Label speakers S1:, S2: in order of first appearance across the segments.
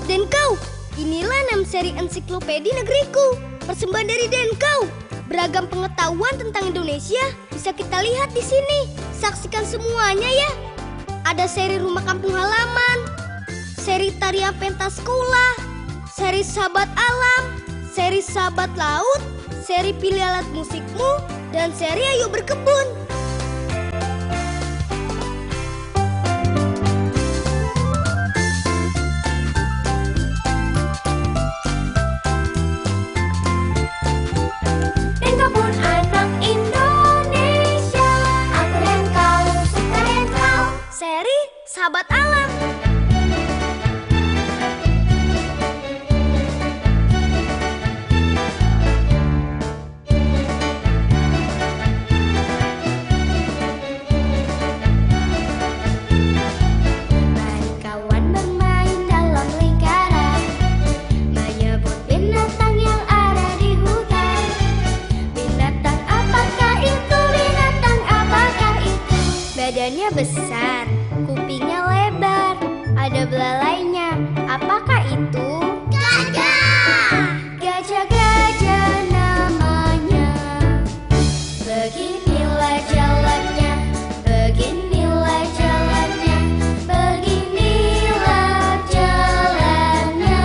S1: Denkau, inilah 6 seri ensiklopedi negeriku. Persembahan dari Denkau. Beragam pengetahuan tentang Indonesia bisa kita lihat di sini. Saksikan semuanya ya. Ada seri rumah kampung halaman, seri tarian pentas sekolah, seri sahabat alam, seri sahabat laut, seri pilih alat musikmu, dan seri ayo berkebun. Sahabat alam.
S2: Mari kawan bermain dalam lingkaran, menyebut binatang yang ada di hutan. Binatang apakah itu? Binatang apakah itu? Badannya besar, kupingnya lebar, ada belalainya. Apakah itu? Gajah! Gajah-gajah namanya. Beginilah jalannya, beginilah jalannya, beginilah jalannya.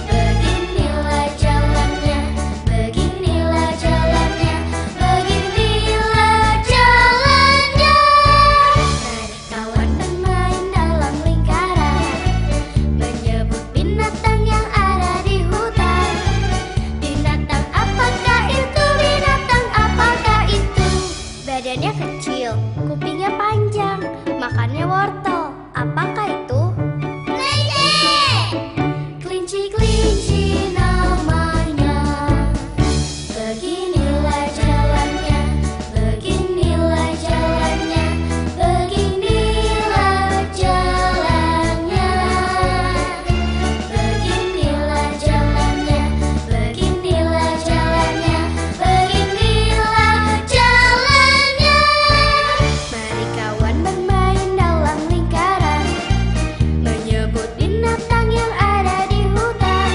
S2: Beginilah jalannya, beginilah jalannya, beginilah jalannya. Mari kawan bermain dalam lingkaran, menyebut binatang yang ada di hutan. Binatang apakah itu? Binatang apakah itu? Badannya kecil, kupingnya panjang, makannya wortel. Apakah itu? Kelinci! Kelinci namanya. Beginilah jalannya, beginilah jalannya, beginilah jalannya. Beginilah jalannya, beginilah jalannya, beginilah jalannya. Mari kawan bermain dalam lingkaran, menyebut binatang yang ada di hutan.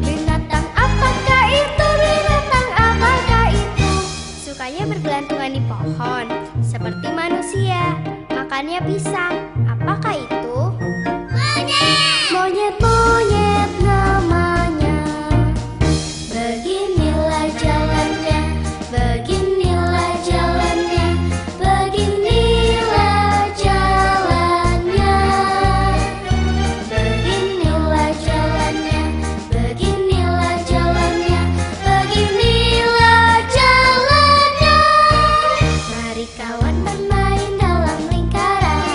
S2: Binatang apakah itu? Binatang apakah itu? Sukanya bergelantungan di pohon, seperti manusia. Makannya pisang. Apakah itu? Monyet! Monyet-monyet namanya. Beginilah jalannya, beginilah jalannya, beginilah jalannya. Beginilah jalannya, beginilah jalannya, beginilah jalannya. Mari kawan bermain dalam lingkaran,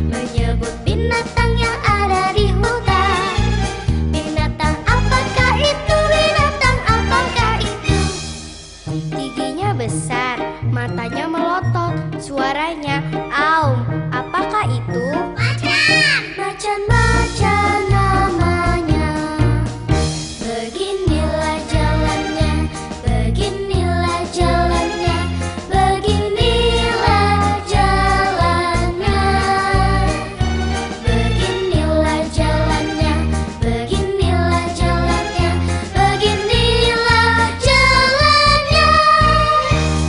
S2: menyebut binatang yang ada di hutan. Binatang apakah itu? Binatang apakah itu? Giginya besar, matanya melotot, suaranya aum. Apakah itu? Macan! Macan-macan namanya. Beginilah jalannya, beginilah jalannya, beginilah jalannya. Beginilah jalannya, beginilah jalannya, beginilah jalannya.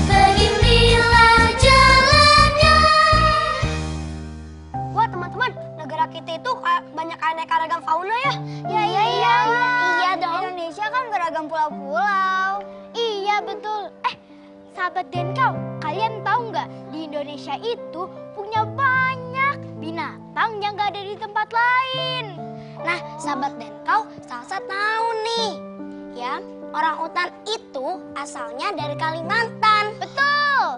S2: Beginilah jalannya.
S1: Wah teman-teman, negara kita itu banyak aneka ragam fauna ya.
S2: Iya dong. Indonesia kan beragam pulau-pulau.
S1: Iya betul. Sahabat Denkau, kalian tahu nggak di Indonesia itu punya banyak binatang yang nggak ada di tempat lain. Nah, sahabat Denkau, Salsa tahu nih, ya orang hutan itu asalnya dari Kalimantan. Betul.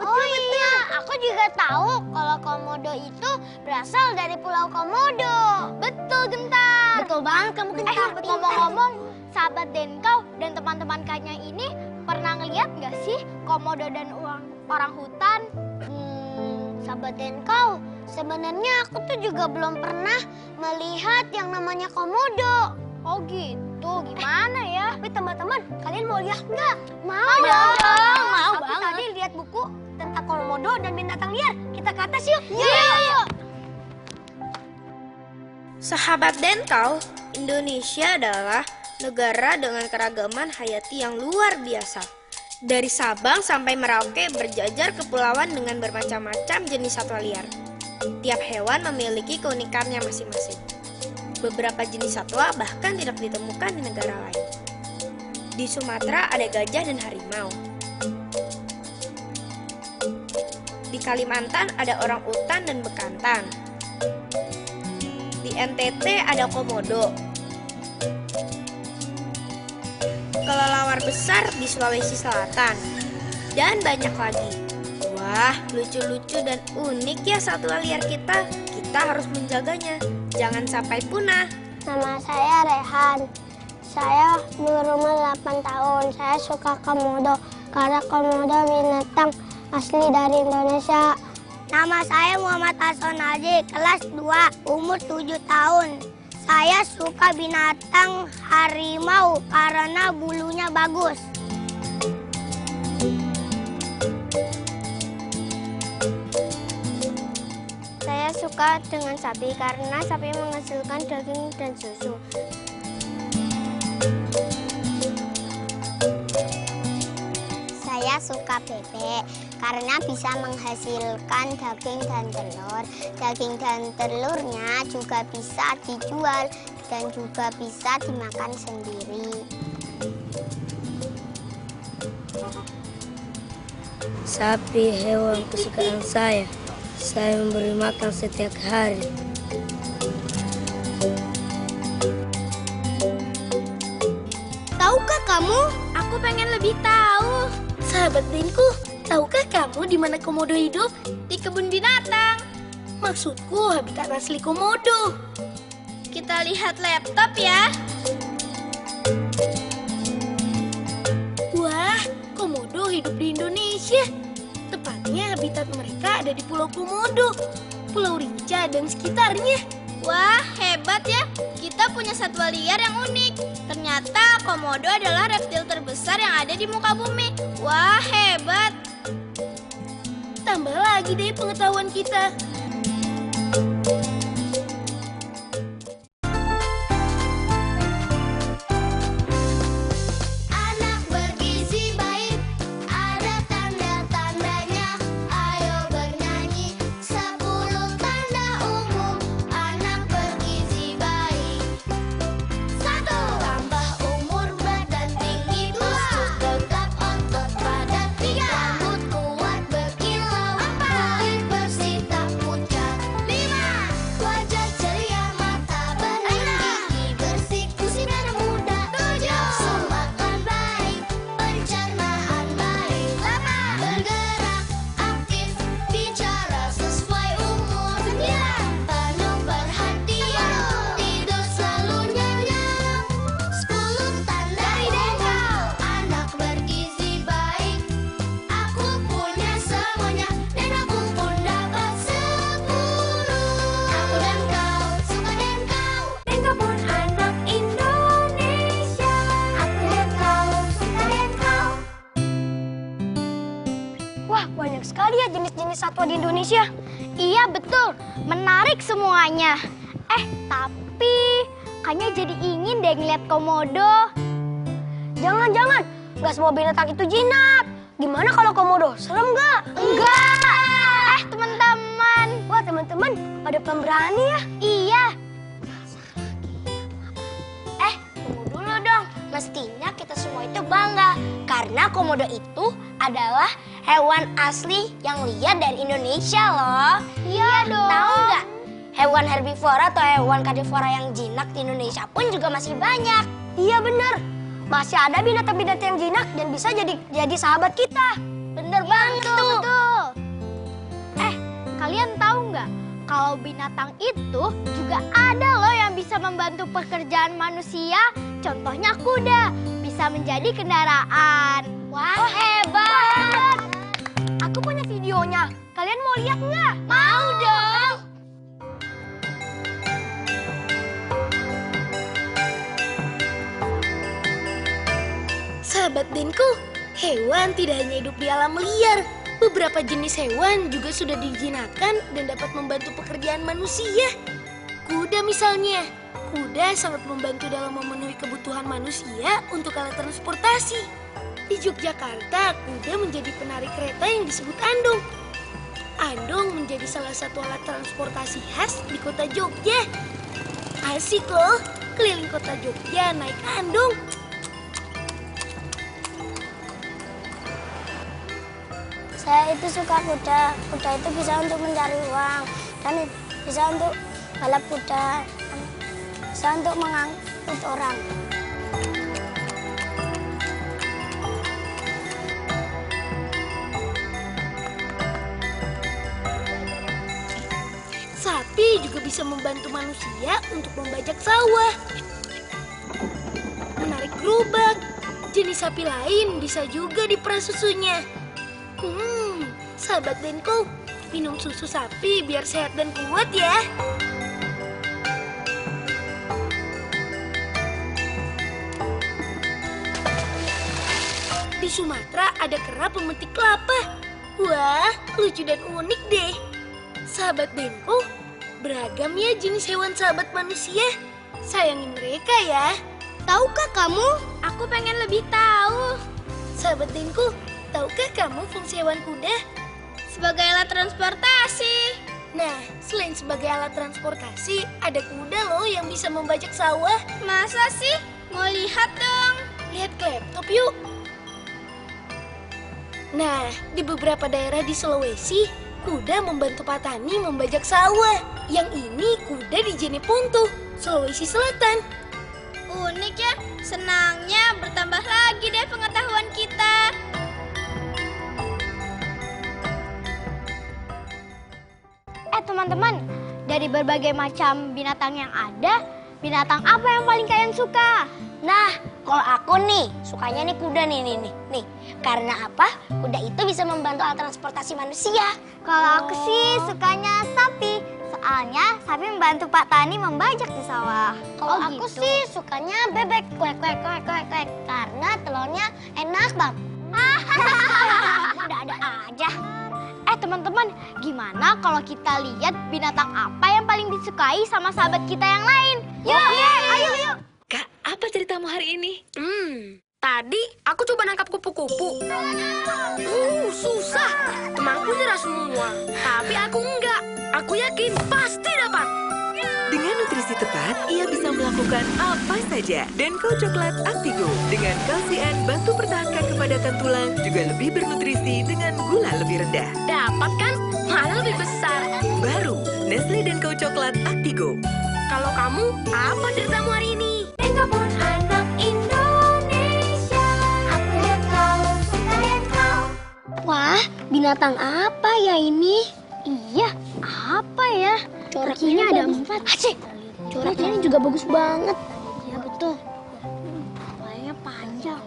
S1: Iya, aku juga tahu kalau komodo itu berasal dari Pulau Komodo. Betul, Gentar. Betul banget kamu, Gentar. Ngomong-ngomong, sahabat Denkau dan teman-teman kayaknya ini pernah ngeliat nggak sih komodo dan orang hutan? Sahabat Denkau, sebenarnya aku tuh juga belum pernah melihat yang namanya komodo. Oh gitu, gimana ya? Tapi teman-teman, kalian mau lihat nggak? Mau dong, mau aku banget. Tadi lihat buku tentang komodo dan binatang liar. Kita ke atas yuk. Yuk.
S3: Sahabat Denkau, Indonesia adalah negara dengan keragaman hayati yang luar biasa. Dari Sabang sampai Merauke berjajar kepulauan dengan bermacam-macam jenis satwa liar. Tiap hewan memiliki keunikannya masing-masing. Beberapa jenis satwa bahkan tidak ditemukan di negara lain. Di Sumatera ada gajah dan harimau. Di Kalimantan ada orang utan dan bekantan. Di NTT ada komodo. Kelelawar besar di Sulawesi Selatan. Dan banyak lagi. Wah, lucu-lucu dan unik ya satwa liar kita. Kita harus menjaganya. Jangan sampai punah.
S2: Nama saya Rehan. Saya berumur 8 tahun. Saya suka komodo karena komodo binatang asli dari Indonesia. Nama saya Muhammad Hasan Haji, kelas 2, umur 7 tahun. Saya suka binatang harimau karena bulunya bagus. Saya suka dengan sapi karena sapi menghasilkan daging dan susu. Saya suka bebek karena bisa menghasilkan daging dan telur. Daging dan telurnya juga bisa dijual dan juga bisa dimakan sendiri.
S4: Sapi hewan kesukaan saya. Saya memberi makan setiap hari.
S1: Tahukah kamu? Aku pengen lebih tahu.
S4: Sahabat Dinku, tahukah kamu di mana komodo hidup?
S1: Di kebun binatang.
S4: Maksudku habitat asli komodo.
S1: Kita lihat laptop ya.
S4: Wah, komodo hidup di Indonesia. Tepatnya habitat mereka ada di Pulau Komodo, Pulau Rinca dan sekitarnya.
S1: Wah, hebat ya. Kita punya satwa liar yang unik. Ternyata komodo adalah reptil terbesar yang ada di muka bumi. Wah, hebat.
S4: Tambah lagi deh pengetahuan kita.
S2: Anak bergizi baik, ada tanda-tandanya. Ayo bernyanyi 10 tanda umum anak bergizi baik. 1. Tambah umur, badan tinggi, tusuk tegap, otot padat. 3. Rambut kuat berkilau, kulit bersih tak pucat. 5. Wajah ceria, mata bening, gigi bersih, usia muda. 7. Nafsu makan baik, pencernaan baik. 8. Bergerak aktif, bicara sesuai umur. 9. Penuh perhatian, tidur selalu nyenyak. 10 tanda umum anak bergizi baik. Aku punya semuanya dan aku pun dapat 10. Aku dan kau suka dan kau. Dan kau pun anak Indonesia. Aku dan kau suka dan kau.
S1: Wah, banyak sekali ya jenis-jenis satwa di Indonesia. Iya, betul. Menarik semuanya. Tapi kayaknya jadi ingin deh ngeliat komodo.
S2: Jangan, nggak semua binatang itu jinak. Gimana kalau komodo? Serem nggak?
S1: Enggak. Teman-teman.
S2: Wah, teman-teman pada pemberani ya.
S1: Iya.
S2: Tunggu dulu dong. Mestinya kita semua itu bangga. Karena komodo itu adalah hewan asli yang liar dari Indonesia loh.
S1: Iya dong.
S2: Tahu nggak? Hewan herbivora atau hewan karnivora yang jinak di Indonesia pun juga masih banyak. Iya bener. Masih ada binatang-binatang yang jinak dan bisa jadi sahabat kita. Bener banget tuh.
S1: Betul. Kalian tahu nggak? Kalau binatang itu juga ada loh yang bisa membantu pekerjaan manusia. Contohnya kuda, bisa menjadi kendaraan.
S2: Wah, hebat. Aku punya videonya. Kalian mau lihat nggak?
S1: Mau dong.
S4: Sahabat Dinku, hewan tidak hanya hidup di alam liar. Beberapa jenis hewan juga sudah dijinakkan dan dapat membantu pekerjaan manusia. Kuda kuda misalnya. Kuda sangat membantu dalam memenuhi kebutuhan manusia untuk alat transportasi. Di Yogyakarta, kuda menjadi penarik kereta yang disebut andong. Andong menjadi salah satu alat transportasi khas di kota Jogja. Asik loh, keliling kota Jogja naik andong.
S2: Saya itu suka kuda. Kuda itu bisa untuk mencari uang dan bisa untuk balap kuda, bisa untuk mengangkut orang.
S4: Sapi juga bisa membantu manusia untuk membajak sawah, menarik gerobak. Jenis sapi lain bisa juga diperah susunya. Sahabat Denko, minum susu sapi biar sehat dan kuat ya. Di Sumatera ada kera pemetik kelapa. Wah, lucu dan unik deh. Sahabat Denko, beragam ya jenis hewan sahabat manusia. Sayangi mereka ya.
S1: Tahukah kamu? Aku pengen lebih tahu.
S4: Sahabat Denko, tahukah kamu fungsi hewan kuda?
S1: Sebagai alat transportasi.
S4: Nah, selain sebagai alat transportasi, ada kuda loh yang bisa membajak sawah.
S1: Masa sih? Mau lihat dong.
S4: Lihat ke laptop yuk. Nah, di beberapa daerah di Sulawesi, kuda membantu petani membajak sawah. Yang ini kuda di Jeneponto, Sulawesi Selatan.
S1: Unik ya, senangnya bertambah lagi deh pengetahuan kita. Teman-teman, dari berbagai macam binatang yang ada, binatang apa yang paling kalian suka?
S2: Nah, kalau aku nih, sukanya nih kuda nih. Karena apa? Kuda itu bisa membantu alat transportasi manusia.
S1: Kalau aku sih sukanya sapi. Soalnya sapi membantu Pak Tani membajak di sawah.
S2: Kalau aku sih sukanya bebek, kuek. Karena telurnya enak banget.
S1: Ada aja. Teman-teman, gimana kalau kita lihat binatang apa yang paling disukai sama sahabat kita yang lain? Yuk, ayo.
S5: Kak, apa ceritamu hari ini?
S3: Tadi aku coba nangkap kupu-kupu. Susah. Temanku nyerah semua. Tapi aku enggak. Aku yakin pasti dapat.
S5: Dengan nutrisi tepat, ia bisa melakukan apa saja. Denko Coklat Actigo dengan kalsian bantu pertahankan kepadatan tulang, juga lebih bernutrisi dengan gula lebih rendah.
S3: Dapat kan? Malah lebih besar.
S5: Baru, Nestle Denko Coklat Actigo.
S3: Kalau kamu, apa ceritamu hari ini?
S1: Denko anak Indonesia. Aku lihat kau, suka lihat kau.
S2: Wah, binatang apa ya ini?
S1: Iya, apa ya?
S2: Coraknya ada 4. Acik, coraknya ini juga bagus banget.
S1: Iya betul. Kepalanya panjang.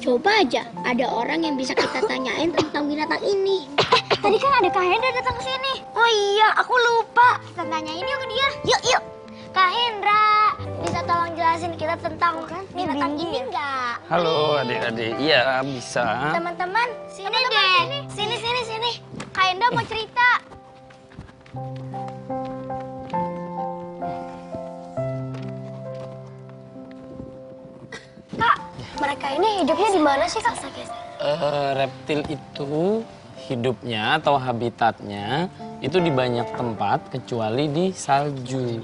S2: Coba aja ada orang yang bisa kita tanyain tentang binatang ini.
S1: Tadi kan ada Kak Hendra datang ke sini.
S2: Oh iya, aku lupa.
S1: Kita tanyain yuk ke dia.
S2: Yuk.
S1: Kak Hendra,
S2: Bisa tolong jelasin kita tentang binatang ini nggak?
S6: Halo adik-adik, iya bisa.
S2: Teman-teman,
S1: sini deh.
S2: Sini.
S1: Kak Hendra mau cerita.
S2: Kak, mereka ini hidupnya di mana sih, Kak?
S6: Reptil itu hidupnya atau habitatnya itu di banyak tempat kecuali di salju.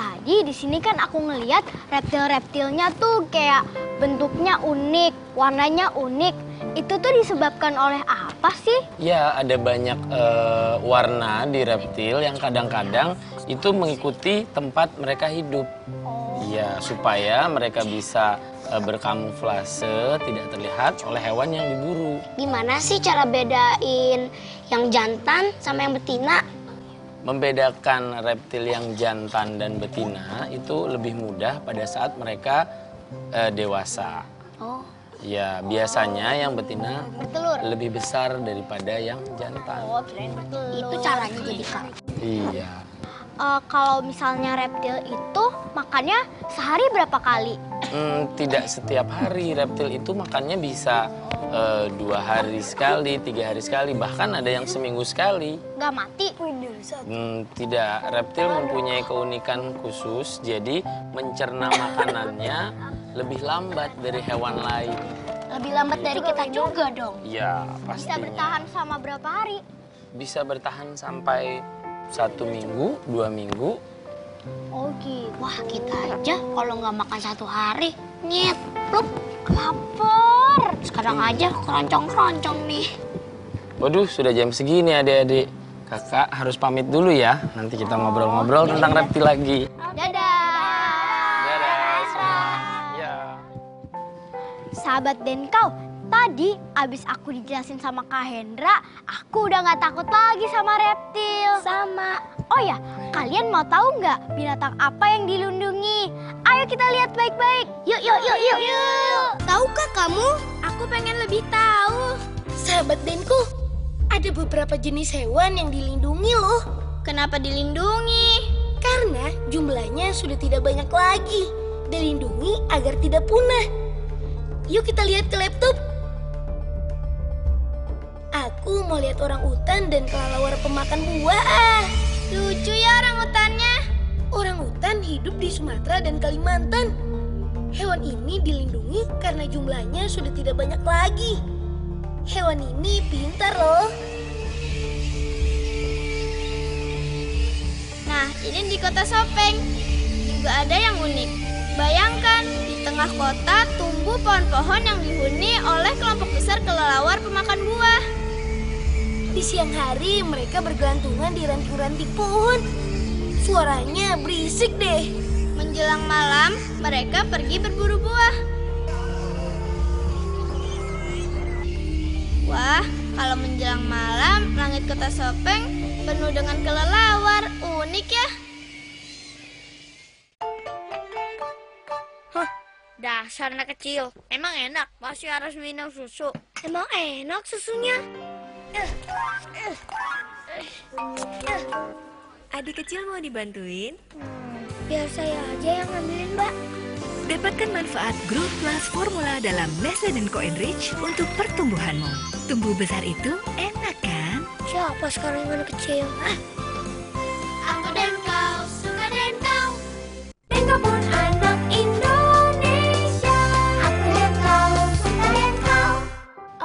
S1: Tadi di sini kan aku ngeliat reptil-reptilnya tuh kayak bentuknya unik, warnanya unik. Itu tuh disebabkan oleh apa sih?
S6: Ya, ada banyak warna di reptil yang kadang-kadang itu mengikuti tempat mereka hidup. Ya, supaya mereka bisa berkamuflase, tidak terlihat oleh hewan yang diburu.
S2: Gimana sih cara bedain yang jantan sama yang betina?
S6: Membedakan reptil yang jantan dan betina itu lebih mudah pada saat mereka dewasa.
S2: Oh.
S6: Ya, biasanya yang betina
S1: Bertelur.
S6: lebih besar daripada yang jantan.
S1: Oh, kirain bertelur.
S2: Itu caranya jadi, Kak.
S6: Iya.
S1: Kalau misalnya reptil itu makannya sehari berapa kali?
S6: Tidak setiap hari, reptil itu makannya bisa 2 hari sekali, 3 hari sekali, bahkan ada yang seminggu sekali.
S1: Nggak mati?
S6: Tidak, reptil mempunyai keunikan khusus, jadi mencerna makanannya lebih lambat dari hewan lain.
S1: Lebih lambat dari kita juga dong.
S6: Ya,
S1: Bisa
S6: pastinya.
S1: bertahan sama berapa hari?
S6: Bisa bertahan sampai 1 minggu, 2 minggu.
S1: Oh gitu. Wah, kita aja kalau nggak makan 1 hari, nyet, plup, lapar. Sekarang aja keroncong-keroncong nih.
S6: Waduh, sudah jam segini adik-adik. Kakak harus pamit dulu ya. Nanti kita ngobrol-ngobrol tentang reptil lagi.
S1: Dadah.
S6: Dadah semua. Ya.
S1: Sahabat Denkau, tadi abis aku dijelasin sama Kak Hendra, aku udah nggak takut lagi sama reptil. Sama. Oh ya, kalian mau tahu nggak binatang apa yang dilindungi? Ayo kita lihat baik-baik. Yuk.
S3: Tahukah kamu? Aku pengen lebih tahu.
S4: Sahabat Denku, ada beberapa jenis hewan yang dilindungi loh.
S3: Kenapa dilindungi?
S4: Karena jumlahnya sudah tidak banyak lagi. Dilindungi agar tidak punah. Yuk kita lihat ke laptop. Aku mau lihat orang utan dan kelelawar pemakan buah.
S3: Lucu ya orangutannya.
S4: Orangutan hidup di Sumatera dan Kalimantan. Hewan ini dilindungi karena jumlahnya sudah tidak banyak lagi. Hewan ini pintar loh.
S3: Nah, ini di kota Sopeng. Juga ada yang unik. Bayangkan, di tengah kota tumbuh pohon-pohon yang dihuni oleh kelompok besar kelelawar pemakan buah.
S4: Di siang hari mereka bergelantungan di ranting-ranting pohon. Suaranya berisik deh.
S3: Menjelang malam, mereka pergi berburu buah. Wah, kalau menjelang malam, langit kota Sopeng penuh dengan kelelawar. Unik ya. Dasar anak kecil. Emang enak, masih harus minum susu.
S2: Emang enak susunya?
S5: Adik kecil mau dibantuin?
S2: Biar saya aja yang ngambilin, Mbak.
S5: Dapatkan manfaat Growth Plus Formula dalam Nestle dan Co Enrich untuk pertumbuhanmu. Tumbuh besar itu enak kan?
S2: Siapa sekarang yang anak kecil?
S3: Aku dan kau, suka dan kau.
S2: Dengar pun anak Indonesia. Aku dan kau, suka dan kau.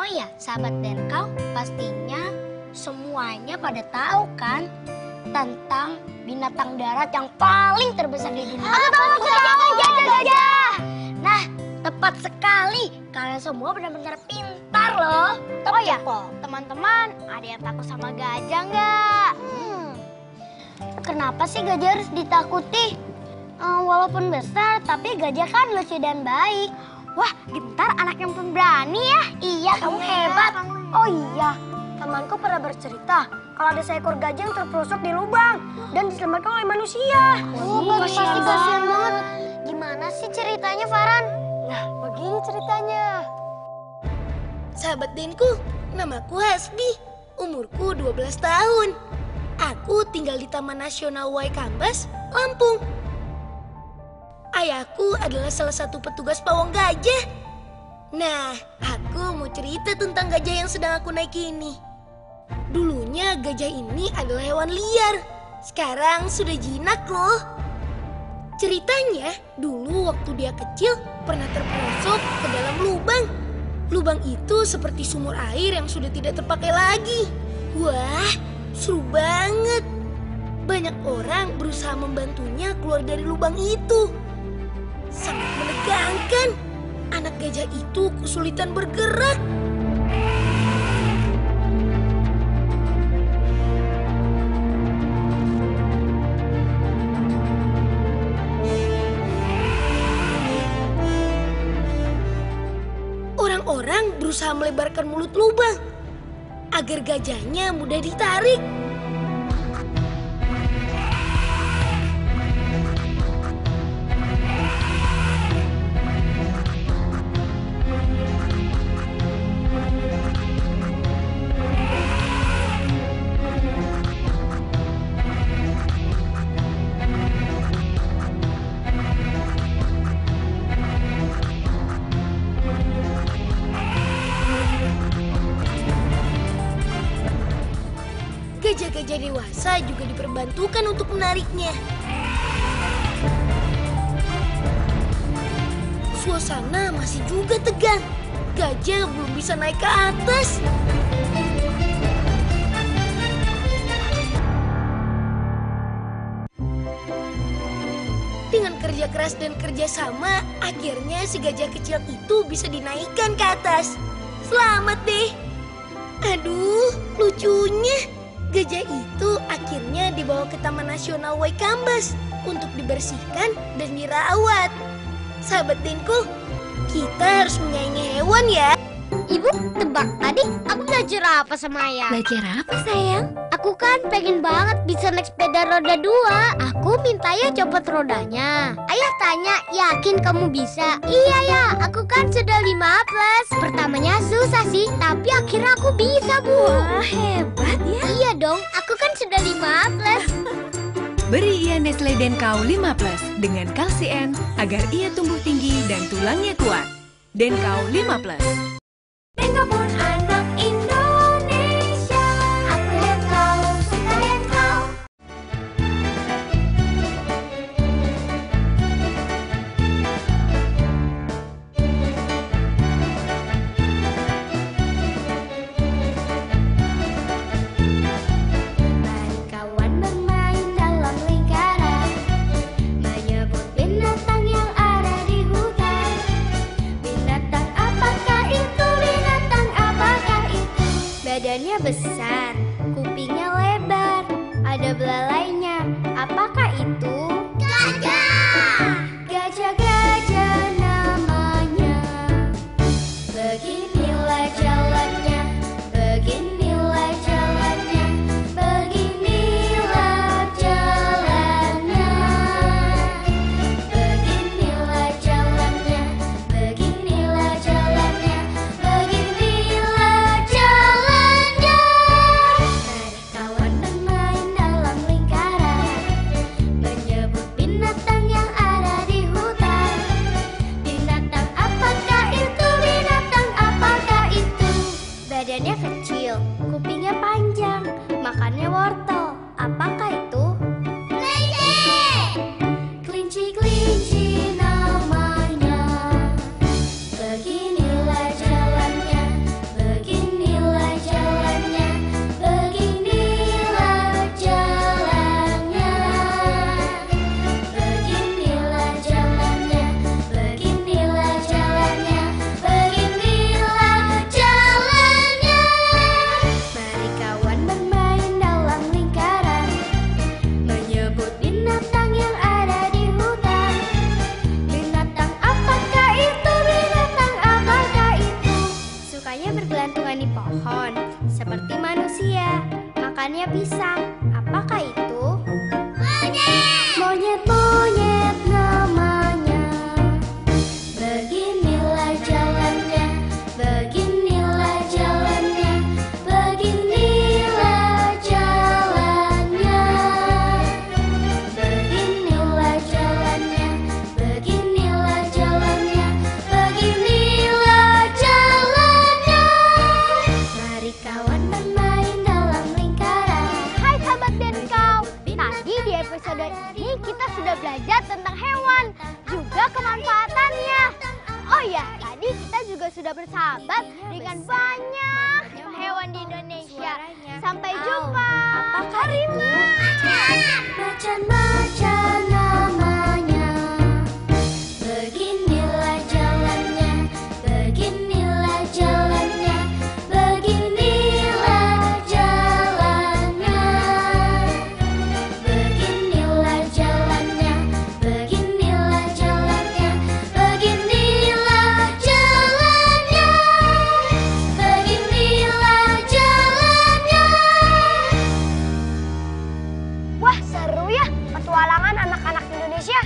S1: Oh iya, sahabat Denkau, pastinya semuanya pada tahu kan tentang binatang darat yang paling terbesar di dunia. Aku tahu, gajah. Nah, tepat sekali. Kalian semua benar-benar pintar loh. Oh ya, teman-teman, ada yang takut sama gajah nggak? Kenapa sih gajah harus ditakuti? Walaupun besar, tapi gajah kan lucu dan baik. Wah, Gentar anak yang pemberani ya. Iya, kamu hebat. Oh iya, temanku pernah bercerita kalau ada seekor gajah yang terperosok di lubang dan diselamatkan oleh manusia. Kasihan banget. Gimana sih ceritanya, Farhan? Nah, begini ceritanya.
S4: Sahabat Denku, namaku Hasbi. Umurku 12 tahun. Aku tinggal di Taman Nasional Waikambas, Lampung. Ayahku adalah salah satu petugas pawang gajah. Nah, aku mau cerita tentang gajah yang sedang aku naiki ini. Dulunya gajah ini adalah hewan liar. Sekarang sudah jinak loh. Ceritanya, dulu waktu dia kecil pernah terperosok ke dalam lubang. Lubang itu seperti sumur air yang sudah tidak terpakai lagi. Wah, seru banget. Banyak orang berusaha membantunya keluar dari lubang itu. Sangat menegangkan. Anak gajah itu kesulitan bergerak. Orang-orang berusaha melebarkan mulut lubang agar gajahnya mudah ditarik. gajah-gajah dewasa juga diperbantukan untuk menariknya. Suasana masih juga tegang. Gajah belum bisa naik ke atas. Dengan kerja keras dan kerjasama, akhirnya si gajah kecil itu bisa dinaikkan ke atas. Selamat deh. Aduh, lucunya. Gajah itu akhirnya dibawa ke Taman Nasional Waikambas untuk dibersihkan dan dirawat. Sahabat Denko, kita harus menyayangi hewan ya.
S2: Ibu, tebak tadi aku belajar apa sama Ayah?
S7: Belajar apa sayang?
S2: Aku kan pengen banget bisa naik sepeda roda 2. Aku minta ya copot rodanya. Ayah tanya, yakin kamu bisa? Iya ya, aku kan sudah 15. Pertamanya susah sih, tapi akhirnya aku bisa, Bu.
S7: Wah, hebat ya.
S2: Iya dong, aku kan sudah 15.
S5: Beri ia Nestle Denkau 5+ dengan kalsien agar ia tumbuh tinggi dan tulangnya kuat. Denkau 5+.
S7: Denkau pun anak Indonesia.
S2: Aku lihat kau, suka lihat kau.
S7: Mari kawan bermain dalam lingkaran, menyebut binatang yang ada di hutan. Binatang apakah itu? Binatang apakah itu? Badannya besar, kupingnya lebar, ada belalainya. Apakah itu?
S2: Gajah!
S7: Gajah-gajah namanya. Beginilah jalannya, beginilah jalannya, beginilah jalannya. Beginilah jalannya, beginilah jalannya, beginilah jalannya. Mari kawan bermain dalam lingkaran, menyebut binatang yang ada di hutan. Binatang apakah itu? Binatang apakah itu? Badannya kecil, kupingnya panjang, makannya wortel. Apakah itu? Kelinci namanya. Beginilah jalannya, beginilah jalannya, beginilah jalannya. Beginilah jalannya, beginilah jalannya, beginilah jalannya. Mari kawan bermain dalam lingkaran, menyebut binatang yang ada di hutan. Binatang apakah itu? Binatang apakah itu? Sukanya bergelantungan di pohon, seperti manusia. Makannya pisang. Apakah itu? Monyet namanya. Beginilah jalannya, beginilah jalannya, beginilah jalannya. Beginilah jalannya, beginilah jalannya, beginilah jalannya. Mari kawan bermain dalam lingkaran.
S1: Hai sahabat Denkau, tadi di episode ini kita sudah belajar tentang hewan, juga kemanfaatannya. Oh ya, tadi kita juga sudah bersahabat dengan banyak hewan di Indonesia. Sampai jumpa.
S7: Macan-macan namanya. Beginilah jalannya, beginilah jalannya, beginilah jalannya. Beginilah jalannya, beginilah jalannya, beginilah jalannya. Beginilah jalannya.
S1: Wah, seru ya petualangan anak-anak Indonesia.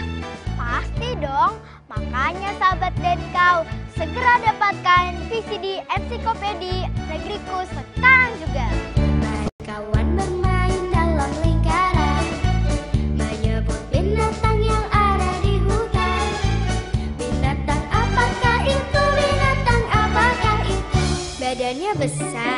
S1: Pasti dong. Makanya sahabat Denkau, segera dapatkan VCD Ensiklopedi Negeriku sekarang juga.
S7: Mari kawan bermain dalam lingkaran, menyebut binatang yang ada di hutan. Binatang apakah itu? Binatang apakah itu? Badannya besar,